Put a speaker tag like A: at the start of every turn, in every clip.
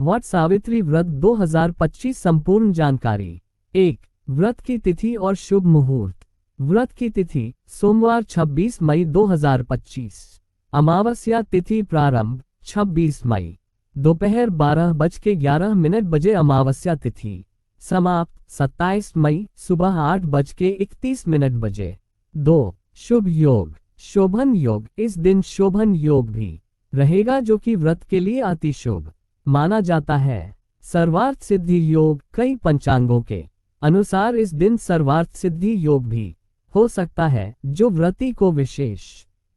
A: वट सावित्री व्रत 2025 संपूर्ण जानकारी। 1. व्रत की तिथि और शुभ मुहूर्त। व्रत की तिथि सोमवार 26 मई 2025। अमावस्या तिथि प्रारंभ 26 मई दोपहर 12:11 अमावस्या तिथि समाप्त 27 मई सुबह 8:31 बजे। 2. शुभ योग शोभन योग। इस दिन शोभन योग भी रहेगा जो कि व्रत के लिए अति शुभ माना जाता है। सर्वार्थ सिद्धि योग। कई पंचांगों के अनुसार इस दिन सर्वार्थ सिद्धि योग भी हो सकता है जो व्रती को विशेष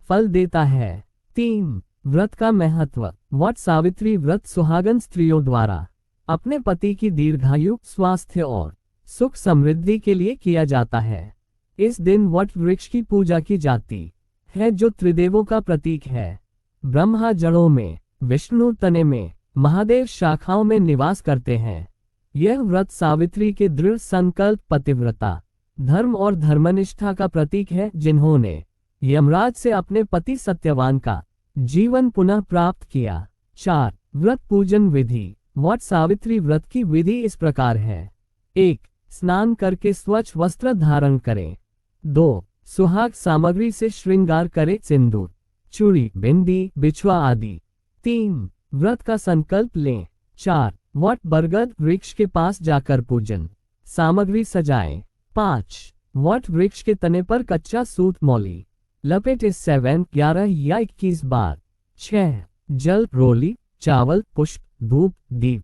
A: फल देता है। 3. व्रत का महत्व। वट सावित्री व्रत सुहागन स्त्रियों द्वारा अपने पति की दीर्घायु स्वास्थ्य और सुख समृद्धि के लिए किया जाता है। इस दिन वट वृक्ष की पूजा की जाती है जो त्रिदेवों का प्रतीक है। ब्रह्मा जड़ों में, विष्णु तने में, महादेव शाखाओं में निवास करते हैं। यह व्रत सावित्री के दृढ़ संकल्प, पतिव्रता, धर्म और धर्मनिष्ठा का प्रतीक है जिन्होंने यमराज से अपने पति सत्यवान का जीवन पुनः प्राप्त किया। 4. व्रत पूजन विधि। वट सावित्री व्रत की विधि इस प्रकार है। 1. स्नान करके स्वच्छ वस्त्र धारण करें। 2. सुहाग सामग्री से श्रृंगार करें, सिंदूर, चूड़ी, बिंदी, बिछुआ आदि। 3. व्रत का संकल्प लें। 4. वट बरगद वृक्ष के पास जाकर पूजन सामग्री सजाएं। 5. वट वृक्ष के तने पर कच्चा सूत मौली लपेटे 7, 11 या 21 बार। 6. जल, रोली, चावल, पुष्प, धूप, दीप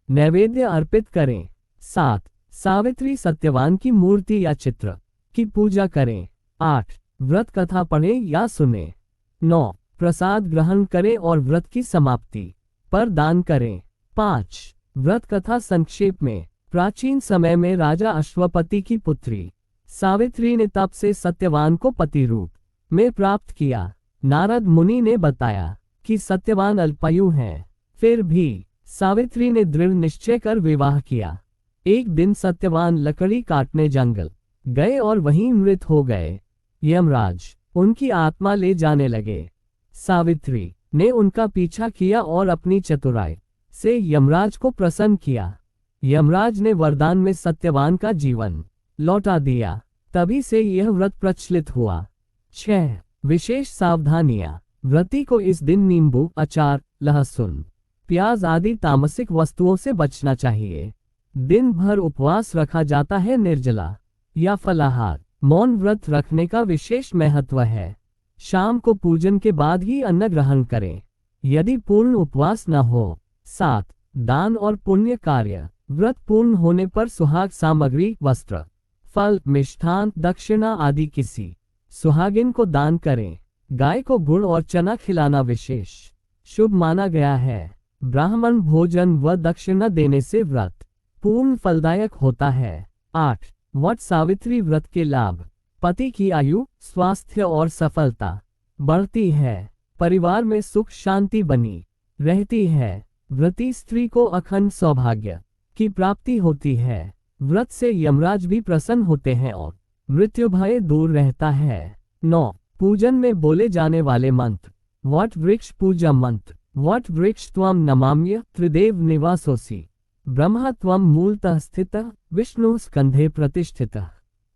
A: नैवेद्य अर्पित करें। 7. सावित्री सत्यवान की मूर्ति या चित्र की पूजा करें। 8. व्रत कथा पढ़ें या सुने। 9. प्रसाद ग्रहण करें और व्रत की समाप्ति पर दान करें। 5. व्रत कथा संक्षेप में। प्राचीन समय में राजा अश्वपति की पुत्री सावित्री ने तप से सत्यवान को पति रूप में प्राप्त किया। नारद मुनि ने बताया कि सत्यवान अल्पायु हैं, फिर भी सावित्री ने दृढ़ निश्चय कर विवाह किया। एक दिन सत्यवान लकड़ी काटने जंगल गए और वहीं मृत हो गए। यमराज उनकी आत्मा ले जाने लगे। सावित्री ने उनका पीछा किया और अपनी चतुराई से यमराज को प्रसन्न किया। यमराज ने वरदान में सत्यवान का जीवन लौटा दिया। तभी से यह व्रत प्रचलित हुआ। 6. विशेष सावधानियां। व्रती को इस दिन नींबू, अचार, लहसुन, प्याज आदि तामसिक वस्तुओं से बचना चाहिए। दिन भर उपवास रखा जाता है। निर्जला या फलाहार, मौन व्रत रखने का विशेष महत्व है। शाम को पूजन के बाद ही अन्न ग्रहण करें यदि पूर्ण उपवास न हो। 7. दान और पुण्य कार्य। व्रत पूर्ण होने पर सुहाग सामग्री, वस्त्र, फल, मिष्ठान, दक्षिणा आदि किसी सुहागिन को दान करें। गाय को गुड़ और चना खिलाना विशेष शुभ माना गया है। ब्राह्मण भोजन व दक्षिणा देने से व्रत पूर्ण फलदायक होता है। 8. वट सावित्री व्रत के लाभ। पति की आयु, स्वास्थ्य और सफलता बढ़ती है। परिवार में सुख शांति बनी रहती है। व्रती स्त्री को अखंड सौभाग्य की प्राप्ति होती है। व्रत से यमराज भी प्रसन्न होते हैं और मृत्यु भय दूर रहता है। 9. पूजन में बोले जाने वाले मंत्र। वट वृक्ष पूजा मंत्र। वट वृक्ष त्वं नमाम्य त्रिदेव निवासोऽसि। ब्रह्मा त्वं मूलतः स्थितः, विष्णु स्कंधे प्रतिष्ठितः,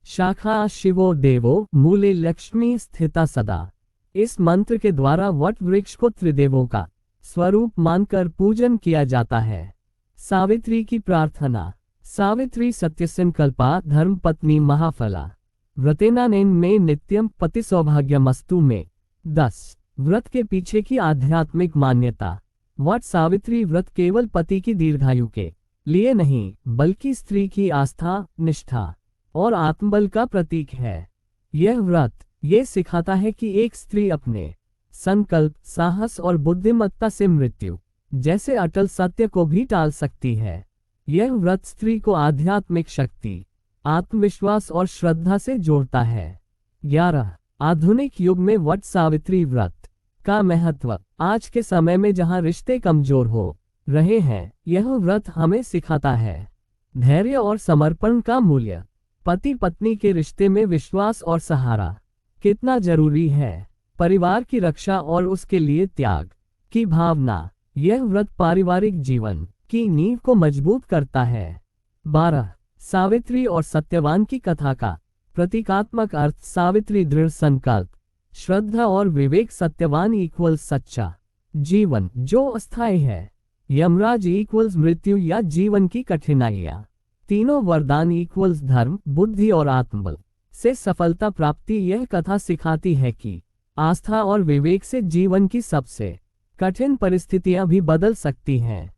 A: शाखा शिवो देवो, मूले लक्ष्मी स्थिता सदा। इस मंत्र के द्वारा वट वृक्ष को त्रिदेवों का स्वरूप मानकर पूजन किया जाता है। सावित्री की प्रार्थना। सावित्री सत्यसंकल्पा धर्मपत्नी महाफला व्रतेनानेन में नित्यम पति सौभाग्यमस्तु में। 10. व्रत के पीछे की आध्यात्मिक मान्यता। वट सावित्री व्रत केवल पति की दीर्घायु के लिए नहीं बल्कि स्त्री की आस्था, निष्ठा और आत्मबल का प्रतीक है। यह व्रत ये सिखाता है कि एक स्त्री अपने संकल्प, साहस और बुद्धिमत्ता से मृत्यु जैसे अटल सत्य को भी टाल सकती है। यह व्रत स्त्री को आध्यात्मिक शक्ति, आत्मविश्वास और श्रद्धा से जोड़ता है। 11. आधुनिक युग में वट सावित्री व्रत का महत्व। आज के समय में जहां रिश्ते कमजोर हो रहे हैं, यह व्रत हमें सिखाता है धैर्य और समर्पण का मूल्य। पति पत्नी के रिश्ते में विश्वास और सहारा कितना जरूरी है। परिवार की रक्षा और उसके लिए त्याग की भावना। यह व्रत पारिवारिक जीवन की नींव को मजबूत करता है। 12 सावित्री और सत्यवान की कथा का प्रतीकात्मक अर्थ। सावित्री दृढ़ संकल्प, श्रद्धा और विवेक। सत्यवान इक्वल सच्चा जीवन जो अस्थायी है। यमराज इक्वल्स मृत्यु या जीवन की कठिनाइयाँ। तीनों वरदान इक्वल्स धर्म, बुद्धि और आत्मबल से सफलता प्राप्ति। यह कथा सिखाती है कि आस्था और विवेक से जीवन की सबसे कठिन परिस्थितियां भी बदल सकती हैं।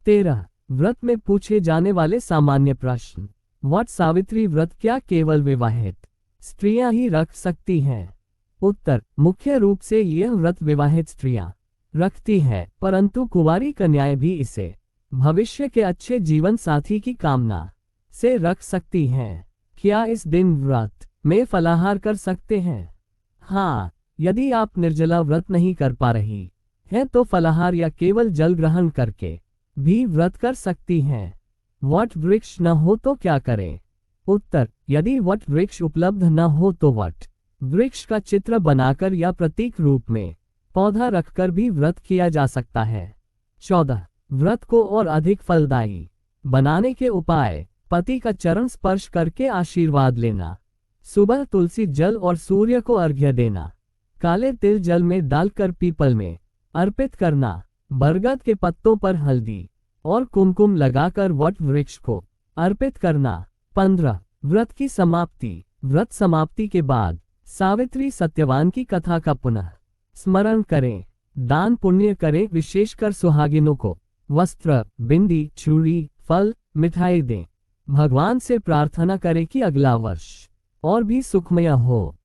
A: 13 व्रत में पूछे जाने वाले सामान्य प्रश्न। वट सावित्री व्रत क्या केवल विवाहित स्त्रियां ही रख सकती हैं? उत्तर, मुख्य रूप से यह व्रत विवाहित स्त्रियां रखती है, परंतु कुंवारी कन्याएं भी इसे भविष्य के अच्छे जीवन साथी की कामना से रख सकती हैं। क्या इस दिन व्रत में फलाहार कर सकते हैं? हाँ, यदि आप निर्जला व्रत नहीं कर पा रही हैं तो फलाहार या केवल जल ग्रहण करके भी व्रत कर सकती हैं। वट वृक्ष न हो तो क्या करें? उत्तर, यदि वट वृक्ष उपलब्ध न हो तो वट वृक्ष का चित्र बनाकर या प्रतीक रूप में पौधा रखकर भी व्रत किया जा सकता है। 14 व्रत को और अधिक फलदायी बनाने के उपाय। पति का चरण स्पर्श करके आशीर्वाद लेना। सुबह तुलसी जल और सूर्य को अर्घ्य देना। काले तिल जल में डालकर पीपल में अर्पित करना। बरगद के पत्तों पर हल्दी और कुमकुम लगाकर वट वृक्ष को अर्पित करना। 15 व्रत की समाप्ति। व्रत समाप्ति के बाद सावित्री सत्यवान की कथा का पुनः स्मरण करें, दान पुण्य करें। विशेषकर सुहागिनों को वस्त्र, बिंदी, चूड़ी, फल, मिठाई दें। भगवान से प्रार्थना करें कि अगला वर्ष और भी सुखमय हो।